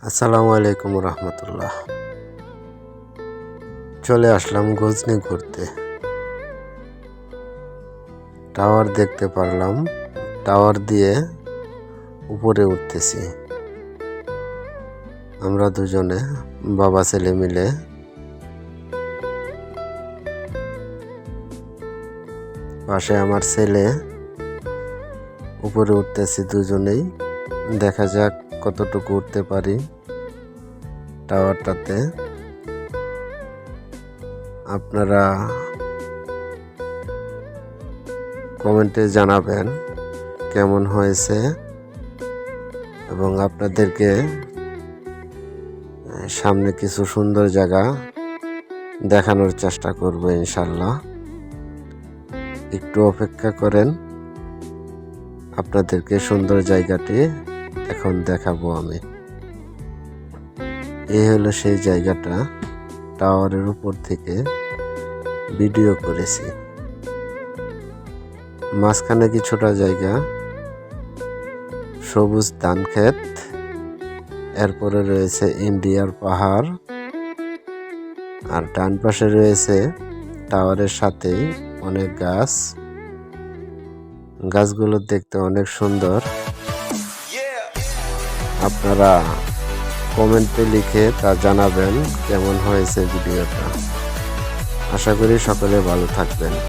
আসসালামু আলাইকুম রহমতুল্লাহ। চলে আসলাম গজনি ঘুরতে। টাওয়ার দেখতে পারলাম, টাওয়ার দিয়ে উপরে উঠতেছি। আমরা দুজনে বাবা ছেলে মিলে। পাশে আমার ছেলে, উপরে উঠতেছি দুজনেই। দেখা যাক কতটুকু উঠতে পারি টাওয়ারটাতে। আপনারা কমেন্টে জানাবেন কেমন হয়েছে এবং আপনাদেরকে সামনে কিছু সুন্দর জায়গা দেখানোর চেষ্টা করব ইনশাল্লাহ। একটু অপেক্ষা করেন, আপনাদেরকে সুন্দর জায়গাটি এখন দেখাবো আমি। এই হলো সেই জায়গাটা, টাওয়ারের উপর থেকে ভিডিও করেছি। মাঝখানে কিছুটা জায়গা সবুজ ধান ক্ষেত, এরপরে রয়েছে ইন্ডিয়ার পাহাড়, আর ডান পাশে রয়েছে টাওয়ারের সাথেই অনেক গাছ। গাছগুলো দেখতে অনেক সুন্দর। আপনারা কমেন্টে লিখে তা জানাবেন কেমন হয়েছে ভিডিওটা। আশা করি সকলে ভালো থাকবেন।